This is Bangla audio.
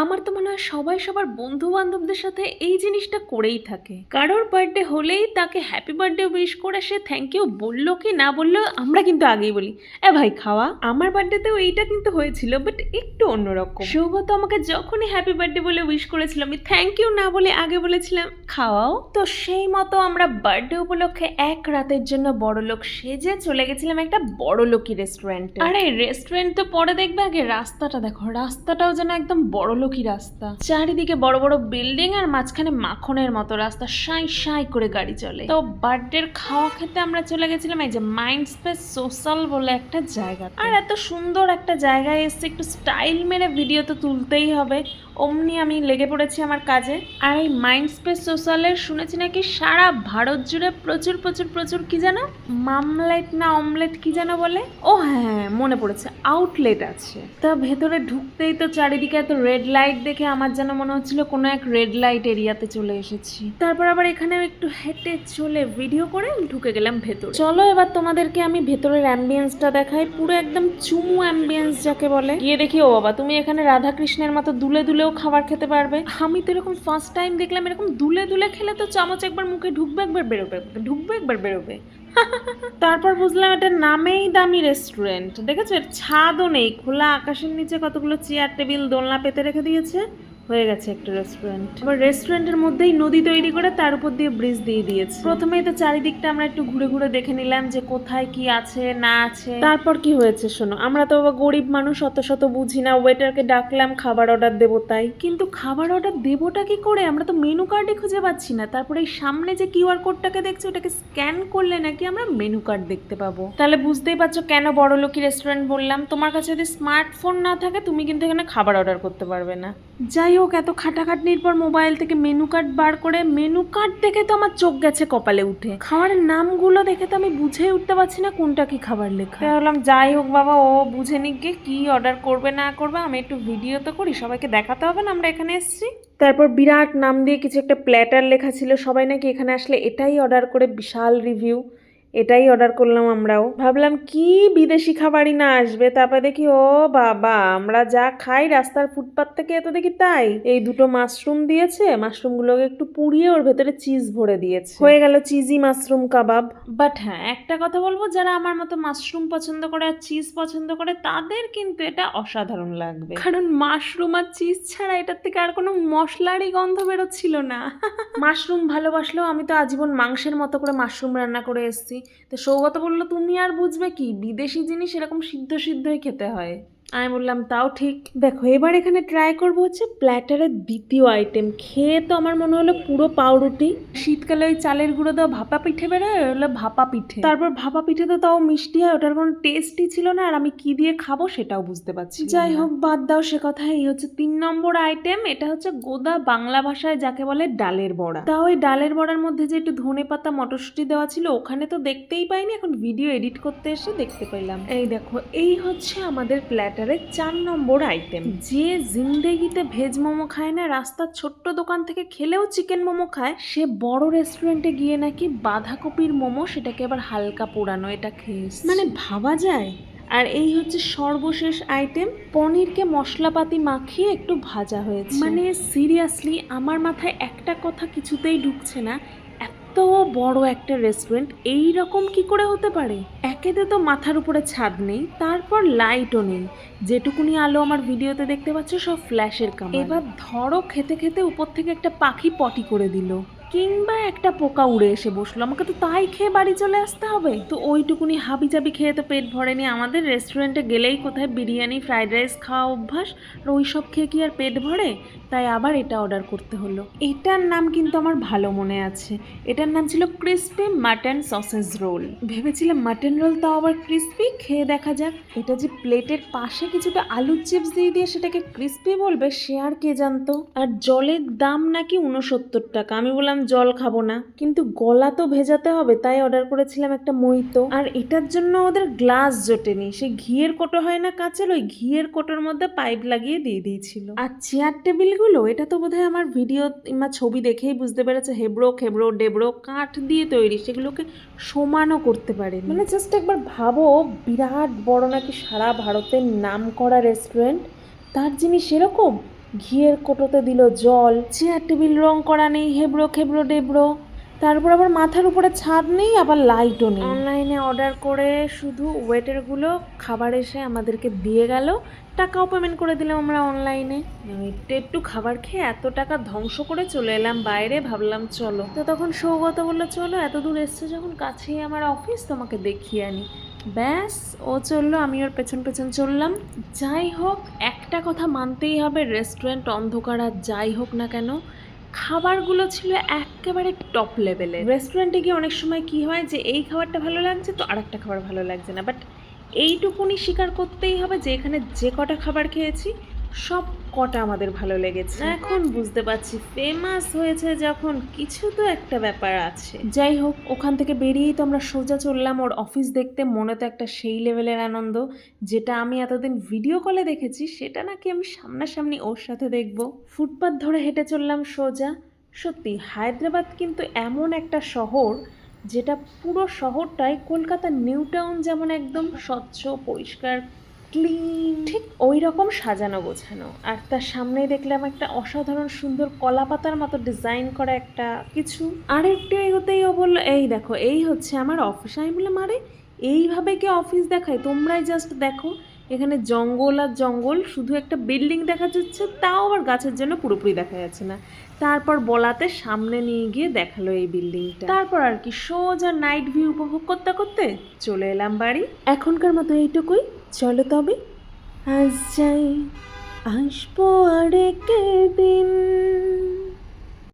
আমার তো মনে হয় সবাই সবার বন্ধু বান্ধবদের সাথে এই জিনিসটা করেই থাকে। কারোর বার্থডে হলেই তাকে হ্যাপি বার্থডে উইশ করে সে থ্যাংক ইউ বললো কি না বললো আমরা কিন্তু আগেই বলি এ ভাই খাওয়া। আমার বার্থডেতেও এইটা কিন্তু হয়েছিল, বাট একটু অন্যরকম। সৌগত আমাকে যখনই হ্যাপি বার্থডে বলে উইশ করেছিল আমি থ্যাংক ইউ না বলে আগে বলেছিলাম খাওয়াও। তো সেই মতো আমরা বার্থডে উপলক্ষে এক রাতের জন্য বড়লোক সেজে চলে গেছিলাম একটা বড়লোকি রেস্টুরেন্টে। আরে রেস্টুরেন্ট তো পরে দেখবে, আগে রাস্তাটা দেখো, রাস্তাটাও যেন একদম বড়লোকি রাস্তা। চারিদিকে বড় বড় বিল্ডিং আর মাঝখানে মাখনের মতো রাস্তা, সাই সাই করে গাড়ি চলে। তো বার্থডের খাওয়া খেতে আমরা চলে গেছিলাম এই যে মাইন্ড স্পেস সোশ্যাল বলে একটা জায়গা। আর এত সুন্দর একটা জায়গায় এসে একটু স্টাইল মেরে ভিডিও তো তুলতেই হবে, অমনি আমি লেগে পড়েছি আমার কাজে। আর এই মাইন্ড স্পেস সোশ্যালের শুনেছি নাকি সারা ভারত জুড়ে প্রচুর প্রচুর প্রচুর কি যেন মামলেট না অমলেট কি যেন বলে, ও হ্যাঁ মনে পড়েছে, আউটলেট আছে। তা ভেতরে ঢুকতেই তো চারিদিকে এত রেড লাইট দেখে আমার যেন মনে হচ্ছিল কোনো এক রেড লাইট এরিয়াতে চলে এসেছি। তারপর আবার এখানেও একটু হেঁটে চলে ভিডিও করে ঢুকে গেলাম ভেতরে। চলো এবার তোমাদেরকে আমি ভেতরের অ্যাম্বিয়েন্সটা দেখাই, পুরো একদম চুমু অ্যাম্বিয়েন্স যাকে বলে। গিয়ে দেখি ও বাবা, তুমি এখানে রাধা কৃষ্ণের মতো দুলে দুলেও খাবার খেতে পারবে। আমি তো এরকম ফার্স্ট টাইম দেখলাম, এরকম দুলে দুলে খেলে তো চামচ একবার মুখে ঢুকবে একবার বেরোবে, ঢুকবে একবার বেরোবে। তারপর বুঝলাম এটা নামেই দামি রেস্টুরেন্ট। দেখেছো এর ছাদও নেই, খোলা আকাশের নিচে কতগুলো চেয়ার টেবিল দোলনা পেতে রেখে দিয়েছে, হয়ে গেছে একটা রেস্টুরেন্ট। আবার রেস্টুরেন্টের মধ্যেই নদী তৈরি করে তার উপর দিয়ে ব্রিজ দিয়ে দিয়েছে। প্রথমেই তো চারিদিকটা আমরা একটু ঘুরে ঘুরে দেখে নিলাম যে কোথায় কি আছে না আছে। তারপর কি হয়েছে শোনো, আমরা তো বাবা গরিব মানুষ, অত শত বুঝি না। ওয়েটারকে ডাকলাম খাবার অর্ডার দেবো তাই, কিন্তু খাবার অর্ডার দেবোটা কি করে, আমরা তো মেনু কার্ডই খুঁজে পাচ্ছি না। তারপরে এই সামনে যে কিউআর কোডটাকে দেখছি ওটাকে স্ক্যান করলে নাকি আমরা মেনু কার্ড দেখতে পাবো। তাহলে বুঝতেই পারছো কেন বড়লোকি রেস্টুরেন্ট বললাম। তোমার কাছে যদি স্মার্টফোন না থাকে তুমি কিন্তু এখানে খাবার অর্ডার করতে পারবে না। যাই হোক, এত খাটাখাটনির পর মোবাইল থেকে মেনু কার্ড বার করে, মেনু কার্ড দেখে তো আমার চোখ গেছে কপালে উঠে। খাবারের নামগুলো দেখে তো আমি বুঝেই উঠতে পারছি না কোনটা কি খাবার লেখা। বললাম যাই হোক বাবা, ও বুঝে নিক গিয়ে কি অর্ডার করবে না করবে, আমি একটু ভিডিও তো করি, সবাইকে দেখাতে হবে না আমরা এখানে এসেছি। তারপর বিরাট নাম দিয়ে কিছু একটা প্ল্যাটার লেখা ছিল, সবাই নাকি এখানে আসলে এটাই অর্ডার করে, বিশাল রিভিউ। এটাই অর্ডার করলাম আমরাও, ভাবলাম কি বিদেশি খাবারই না আসবে। তারপর দেখি ও বাবা, আমরা যা খাই রাস্তার ফুটপাত থেকে এত দেখি তাই। এই দুটো মাশরুম দিয়েছে, মাশরুমগুলোকে একটু পুড়িয়ে ওর ভেতরে চিজ ভরে দিয়েছে, হয়ে গেল চিজি মাশরুম কাবাব। বাট হ্যাঁ একটা কথা বলবো, যারা আমার মতো মাশরুম পছন্দ করে আর চিজ পছন্দ করে তাদের কিন্তু এটা অসাধারণ লাগবে, কারণ মাশরুম আর চিজ ছাড়া এটার থেকে আর কোনো মশলারই গন্ধ বেরোচ্ছিল না। মাশরুম ভালোবাসলেও আমি তো আজীবন মাংসের মতো করে মাশরুম রান্না করে এসেছি। তো সৌগত বললো তুমি আর বুঝবে কি, বিদেশি জিনিস এরকম সিদ্ধ সিদ্ধই খেতে হয়। আমি বললাম তাও ঠিক। দেখো এবার এখানে ট্রাই করবো হচ্ছে প্ল্যাটারের দ্বিতীয় আইটেম। খেয়ে তো আমার মনে হলো পুরো পাউরুটি। শীতকালে ওই চালের গুঁড়ো দেওয়া ভাপা পিঠে বেরোয়, হলো ভাপা পিঠে। তারপর ভাপা পিঠে তো তাও মিষ্টি হয়, ওটার কোনো টেস্টই ছিল না, আর আমি কি দিয়ে খাবো সেটাও বুঝতে পারছি। যাই হোক বাদ দাও সে কথা। এই হচ্ছে 3 নম্বর আইটেম, এটা হচ্ছে গোদা, বাংলা ভাষায় যাকে বলে ডালের বড়া। তাও ওই ডালের বড়ার মধ্যে যে একটু ধনে পাতা মটরশুঁটি দেওয়া ছিল, ওখানে তো দেখতেই পাইনি, এখন ভিডিও এডিট করতে এসে দেখতে পেলাম। এই দেখো এই হচ্ছে আমাদের প্ল্যাটারের 4 নম্বর আইটেম। যে জিন্দেগিতে ভেজ মোমো খায় না, রাস্তার ছোট্ট দোকান থেকে খেলেও চিকেন মোমো খায়, সে বড় রেস্টুরেন্টে গিয়ে নাকি বাঁধাকপির মোমো, সেটাকে আবার হালকা পোড়ানো, এটা খেয়ে মানে ভাবা যায়। আর এই হচ্ছে সর্বশেষ আইটেম, পনিরকে মশলাপাতি মাখিয়ে একটু ভাজা হয়েছে। মানে সিরিয়াসলি আমার মাথায় একটা কথা কিছুতেই ঢুকছে না, এত বড় একটা রেস্টুরেন্ট এই রকম কি করে হতে পারে। একেতে তো মাথার উপরে ছাদ নেই, তারপর লাইটও নেই, যেটুকুনি আলো আমার ভিডিওতে দেখতে পাচ্ছ সব ফ্ল্যাশের কামাল। এবার ধরো খেতে খেতে উপর থেকে একটা পাখি পটি করে দিল, কিংবা একটা পোকা উড়ে এসে বসলো, আমাকে তো তাই খেয়ে বাড়ি চলে আসতে হবে। তো ওইটুকুনি হাবিজাবি খেয়ে তো পেট ভরেনি। আমাদের রেস্টুরেন্টে গেলেই কোথায় বিরিয়ানি ফ্রাইড রাইস খাওয়া অভ্যাস, আর ওই সব খেয়ে কি আর পেট ভরে, তাই আবার এটা অর্ডার করতে হলো। এটার নাম কিন্তু আমার ভালো মনে আছে, এটার নাম ছিল ক্রিসপি মাটন সসেজ রোল। ভেবেছিলাম মাটন রোল তাও আবার ক্রিসপি, খেয়ে দেখা যাক। এটা যে প্লেটের পাশে কিছুটা আলুর চিপস দিয়ে দিয়ে সেটাকে ক্রিসপি বলবে, সে আর কে জানতো। আর জলের দাম নাকি 69 টাকা। আমি বললাম জল খাবো না, কিন্তু গলা তো ভেজাতে হবে, তাই অর্ডার করেছিলাম একটা মইতো। আর এটার জন্য ওদের গ্লাস জোটেনি, সেই ঘিয়ের কোটো হয় না কাঁচের, ওই ঘিয়ের কোটোর মধ্যে পাইপ লাগিয়ে দিয়ে দিয়েছিল। আর চেয়ার টেবিলগুলো, এটা তো বোধহয় আমার ভিডিও কিংবা ছবি দেখেই বুঝতে পেরেছে, হেব্রো খেব্রো ডেব্রো কাঠ দিয়ে তৈরি, সেগুলোকে সমানও করতে পারে। মানে জাস্ট একবার ভাবো, বিরাট বড় নাকি সারা ভারতের নাম করা রেস্টুরেন্ট, তার জিনিস এরকম। ঘিয়ের কোটোতে দিল জল, চেয়ার টেবিল রং করা নেই, হেবড়ো খেবড়ো ডেবড়ো, তারপর আবার মাথার উপরে ছাদ নেই, আবার লাইটও নেই। অনলাইনে অর্ডার করে শুধু ওয়েটারগুলো খাবার এসে আমাদেরকে দিয়ে গেল, টাকাও পেমেন্ট করে দিলাম আমরা অনলাইনে। একটু খাবার খেয়ে এত টাকা ধ্বংস করে চলে এলাম বাইরে, ভাবলাম চলো। তো তখন সৌগত বললো চলো, এত দূর এসছে যখন, কাছেই আমার অফিস, তোমাকে দেখিয়ে আনি। ব্যাস, ও চললো, আমি ওর পেছন পেছন চললাম। যাই হোক, একটা কথা মানতেই হবে, রেস্টুরেন্ট অন্ধকার আর যাই হোক না কেন, খাবারগুলো ছিল একেবারে টপ লেভেলের। রেস্টুরেন্টে গিয়ে অনেক সময় কি হয় যে এই খাবারটা ভালো লাগছে তো আরেকটা খাবার ভালো লাগছে না, বাট এইটুকুনি স্বীকার করতেই হবে যে এখানে যে কটা খাবার খেয়েছি সব কটা আমাদের ভালো লেগেছে। এখন বুঝতে পারছি ফেমাস হয়েছে যখন, কিছু তো একটা ব্যাপার আছে। যাই হোক, ওখান থেকে বেরিয়েই তো আমরা সোজা চললাম ওর অফিস দেখতে। মনে তো একটা সেই লেভেলের আনন্দ, যেটা আমি এতদিন ভিডিও কলে দেখেছি সেটা নাকি আমি সামনাসামনি ওর সাথে দেখব। ফুটপাথ ধরে হেঁটে চললাম সোজা। সত্যি হায়দ্রাবাদ কিন্তু এমন একটা শহর যেটা পুরো শহরটাই কলকাতার নিউ টাউন যেমন একদম স্বচ্ছ পরিষ্কার ক্লিন, ঠিক ওই রকম সাজানো গোছানো। আর তার সামনেই দেখলাম একটা অসাধারণ সুন্দর কলা পাতার মতো ডিজাইন করা একটা কিছু। আর একটু এগোতেই ও বললো এই দেখো, এই হচ্ছে আমার অফিস। আমি বললাম আরে এইভাবে কি অফিস দেখায়, তোমরাই জাস্ট দেখো, এখানে জঙ্গল আর জঙ্গল, শুধু একটা বিল্ডিং দেখা যাচ্ছে, তাও আবার গাছের জন্য পুরোপুরি দেখা যাচ্ছে না। তারপর বলাতে সামনে নিয়ে গিয়ে দেখালো এই বিল্ডিংটা। তারপর আর কি সোজা নাইট ভিউ উপভোগ করতে করতে চলে এলাম বাড়ি। এখনকার মতো এইটুকুই, চলো তবে আজ যাই, আসবো আরেক দিন।